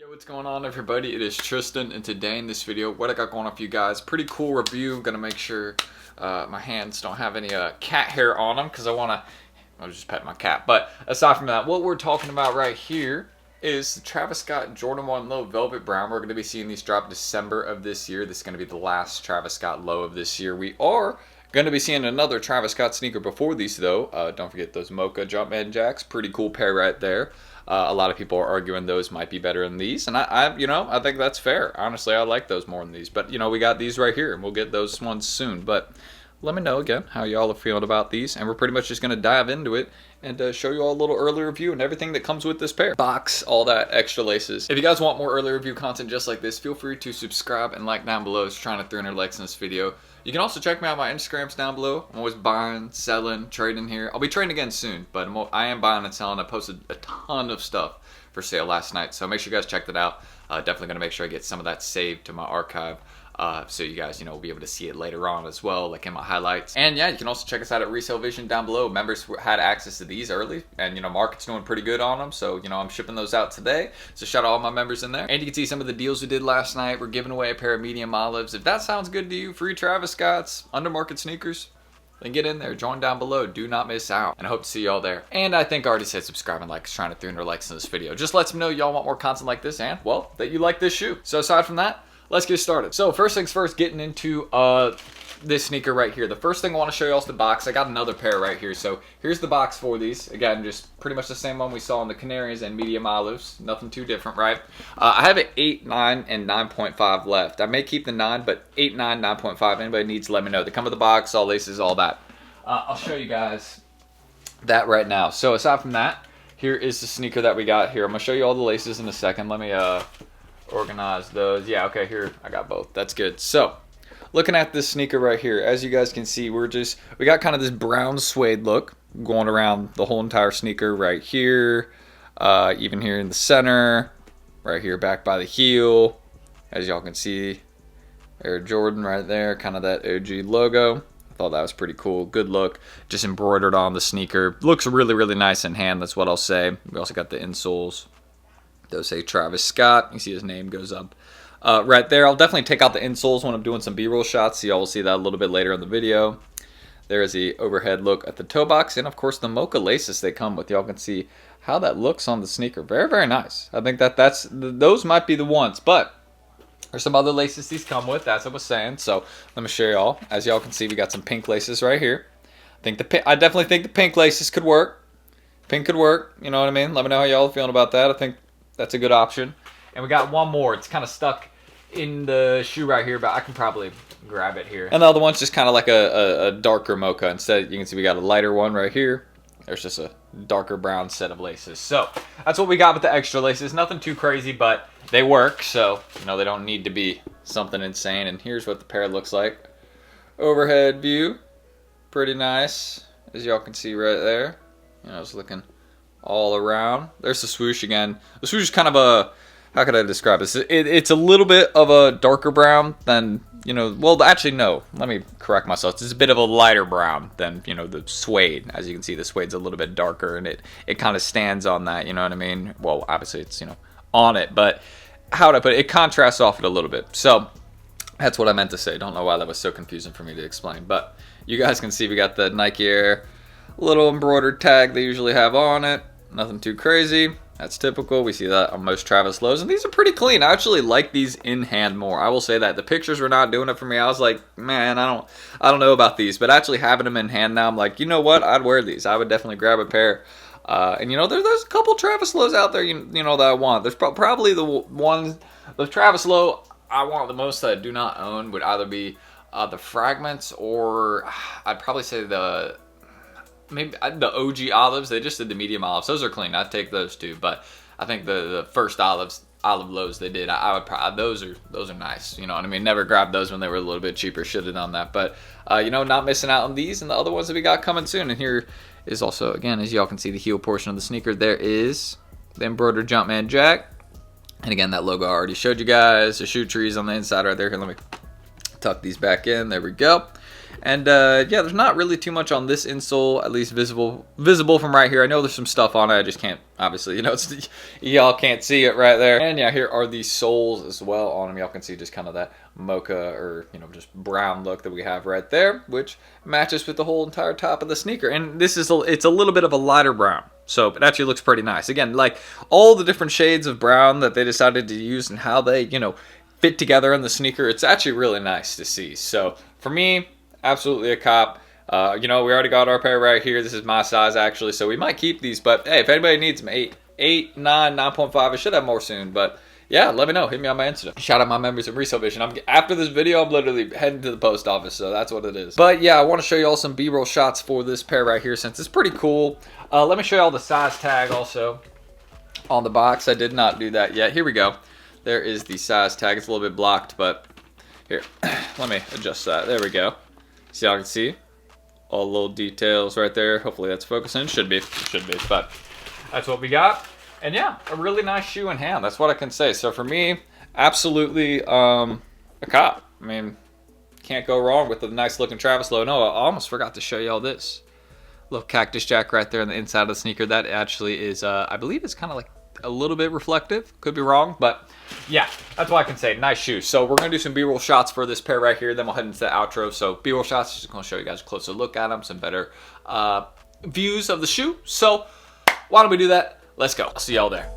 What's going on, everybody? It is Tristan, and today in this video, what I got going on for you guys, pretty cool review. Gonna make sure my hands don't have any cat hair on them, because I was just petting my cat. But aside from that, what we're talking about right here is the Travis Scott Jordan 1 Low Velvet Brown. We're going to be seeing these drop December of this year. This is going to be the last Travis Scott Low of this year. We are going to be seeing another Travis Scott sneaker before these, though. Don't forget those Mocha Jumpman Jacks. Pretty cool pair right there. A lot of people are arguing those might be better than these, and I think that's fair. Honestly, I like those more than these. But we got these right here, and we'll get those ones soon. But let me know again how y'all are feeling about these, and we're pretty much just going to dive into it and show you all a little early review and everything that comes with this pair. Box, all that extra laces. If you guys want more early review content just like this, feel free to subscribe and like down below. It's trying to 300 likes in this video. You can also check me out my Instagrams down below. I'm always buying, selling, trading here. I'll be trading again soon, but I am buying and selling. I posted a ton of stuff for sale last night, so make sure you guys check that out. Definitely going to make sure I get some of that saved to my archive. So you guys, will be able to see it later on as well, like in my highlights. And yeah, you can also check us out at Resale Vision down below. Members had access to these early, and market's doing pretty good on them. So I'm shipping those out today. So shout out all my members in there. And you can see some of the deals we did last night. We're giving away a pair of medium olives. If that sounds good to you, free Travis Scott's under market sneakers, then get in there, join down below, do not miss out, and I hope to see y'all there. And I think I already said subscribe and like, trying to 300 likes in this video. Just lets me know y'all want more content like this, and well, that you like this shoe. So aside from that, let's get started. So first things first, getting into this sneaker right here. The first thing I want to show you all is the box. I got another pair right here. So here's the box for these. Again, just pretty much the same one we saw in the Canaries and medium olives. Nothing too different, right? I have an 8, 9, and 9.5 left. I may keep the 9, but 8, 9, 9.5. Anybody needs, let me know. They come with the box, all laces, all that. I'll show you guys that right now. So aside from that, here is the sneaker that we got here. I'm going to show you all the laces in a second. Let me organize those. Yeah, okay, here I got both. That's good. So looking at this sneaker right here, as you guys can see, we got kind of this brown suede look going around the whole entire sneaker right here, even here in the center, right here back by the heel. As y'all can see, Air Jordan right there, kind of that OG logo. I thought that was pretty cool. Good look, just embroidered on the sneaker. Looks really, really nice in hand, that's what I'll say. We also got the insoles. Those say Travis Scott. You see his name goes up right there. I'll definitely take out the insoles when I'm doing some B-roll shots. So y'all will see that a little bit later in the video. There is the overhead look at the toe box. And, of course, the Mocha laces they come with. Y'all can see how that looks on the sneaker. Very, very nice. I think those might be the ones. But there's some other laces these come with. That's what I was saying. So let me show y'all. As y'all can see, we got some pink laces right here. I definitely think the pink laces could work. Pink could work. You know what I mean? Let me know how y'all are feeling about that. I think that's a good option. And we got one more. It's kind of stuck in the shoe right here, but I can probably grab it here. And the other one's just kind of like a darker mocha. Instead, you can see we got a lighter one right here. There's just a darker brown set of laces. So that's what we got with the extra laces. Nothing too crazy, but they work. So, they don't need to be something insane. And here's what the pair looks like. Overhead view. Pretty nice, as y'all can see right there. It's looking all around. There's the swoosh again. The swoosh is kind of a, how could I describe this? It's a little bit of a darker brown than, well, actually, no. Let me correct myself. It's a bit of a lighter brown than, the suede. As you can see, the suede's a little bit darker, and it kind of stands on that, you know what I mean? Well, obviously, it's, on it, but how would I put it? It contrasts off it a little bit. So that's what I meant to say. Don't know why that was so confusing for me to explain, but you guys can see we got the Nike Air little embroidered tag they usually have on it. Nothing too crazy. That's typical. We see that on most Travis lows, and these are pretty clean. I actually like these in hand more. I will say that the pictures were not doing it for me. I was like, man, I don't know about these, but actually having them in hand now, I'm like, you know what? I'd wear these. I would definitely grab a pair. And there's a couple Travis lows out there, that I want. There's probably the Travis low I want the most that I do not own would either be the Fragments, or I'd probably say maybe the OG olives. They just did the medium olives. Those are clean. I'd take those too. But I think the first olive lows they did, I would probably, those are nice. You know what I mean? Never grabbed those when they were a little bit cheaper. Should have done that. But not missing out on these and the other ones that we got coming soon. And here is also, again, as y'all can see, the heel portion of the sneaker. There is the embroidered Jumpman Jack. And again, that logo I already showed you guys. The shoe trees on the inside right there. Here, let me tuck these back in. There we go. And yeah, there's not really too much on this insole, at least visible from right here. I know there's some stuff on it, I just can't, obviously, you know, y'all can't see it right there. And yeah, here are the soles as well on them. Y'all can see just kind of that mocha, or you know, just brown look that we have right there, which matches with the whole entire top of the sneaker. And this is it's a little bit of a lighter brown, so it actually looks pretty nice. Again, like all the different shades of brown that they decided to use and how they, you know, fit together in the sneaker, it's actually really nice to see. So for me, absolutely a cop. You know, we already got our pair right here. This is my size actually, so we might keep these, but hey, if anybody needs them, 8, 9, 9.5, I should have more soon, but yeah, let me know. Hit me on my Instagram. Shout out my members of Resale Vision. After this video, I'm literally heading to the post office, so that's what it is. But yeah, I want to show you all some B-roll shots for this pair right here, since it's pretty cool. Let me show you all the size tag also on the box. I did not do that yet. Here we go. There is the size tag. It's a little bit blocked, but here, let me adjust that. There we go. So y'all can see all the little details right there. Hopefully that's focusing. Should be, but that's what we got. And yeah, a really nice shoe in hand. That's what I can say. So for me, absolutely a cop. I mean, can't go wrong with the nice looking Travis logo. No, I almost forgot to show you all this. Little cactus jack right there on the inside of the sneaker. That actually is, I believe it's kind of like a little bit reflective. Could be wrong, but yeah, that's what I can say. Nice shoe. So we're going to do some B-roll shots for this pair right here. Then we'll head into the outro. So B-roll shots, just going to show you guys a closer look at them, some better views of the shoe. So why don't we do that? Let's go. I'll see y'all there.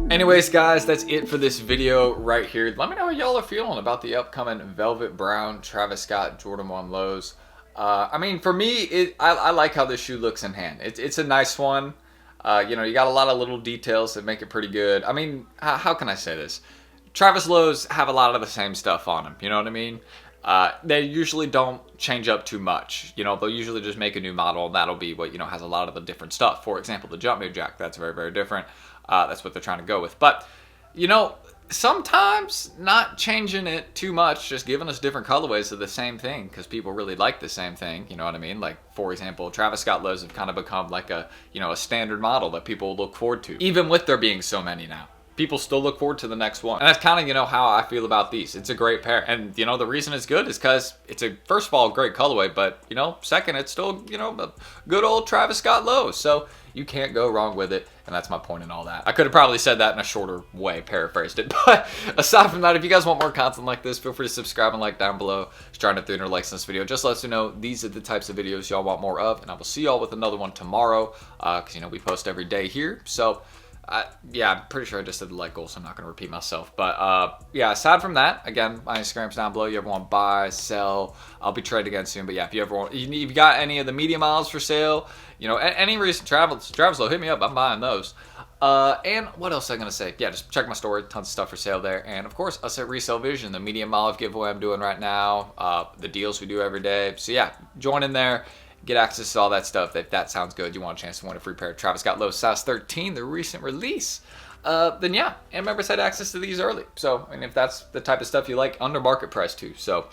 Anyways, guys, that's it for this video right here. Let me know how y'all are feeling about the upcoming Velvet Brown Travis Scott Jordan 1 lows. I mean, for me, I like how this shoe looks in hand. It's a nice one. You know, you got a lot of little details that make it pretty good. I mean, how can I say this? Travis lows have a lot of the same stuff on them. You know what I mean? They usually don't change up too much. You know, they'll usually just make a new model, and that'll be what, you know, has a lot of the different stuff. For example, the jump move jack, that's very, very different. That's what they're trying to go with. But, you know, sometimes not changing it too much, just giving us different colorways of the same thing, because people really like the same thing. You know what I mean? Like, for example, Travis Scott lows have kind of become like a, you know, a standard model that people look forward to, even with there being so many now. People still look forward to the next one. And that's kind of, you know, how I feel about these. It's a great pair. And, you know, the reason it's good is because it's a, first of all, great colorway, but, you know, second, it's still, you know, a good old Travis Scott low. So you can't go wrong with it. And that's my point in all that. I could have probably said that in a shorter way, paraphrased it. But aside from that, if you guys want more content like this, feel free to subscribe and like down below. Just trying to 300 likes in this video. Just let us know these are the types of videos y'all want more of. And I will see y'all with another one tomorrow. Because, you know, we post every day here. So yeah, I'm pretty sure I just did the like goal, so I'm not going to repeat myself. But yeah, aside from that, again, my Instagram's down below. You ever want to buy, sell, I'll be trading again soon. But yeah, if you ever want, if you got any of the media miles for sale, you know, any recent Travis low, hit me up. I'm buying those. And what else am I going to say? Yeah, just check my store. Tons of stuff for sale there. And of course, us at Resale Vision, the media mile giveaway I'm doing right now, the deals we do every day. So yeah, join in there. Get access to all that stuff. If that sounds good, you want a chance to win a free pair of Travis Scott low size 13, the recent release, then yeah, and members had access to these early. So, and if that's the type of stuff you like, under market price too. So,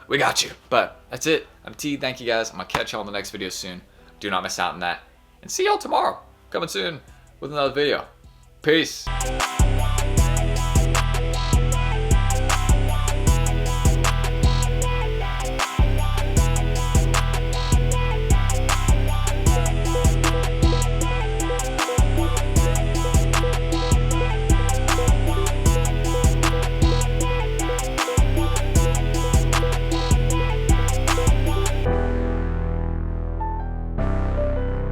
we got you. But that's it. I'm T. Thank you guys. I'm going to catch y'all in the next video soon. Do not miss out on that. And see y'all tomorrow. Coming soon with another video. Peace.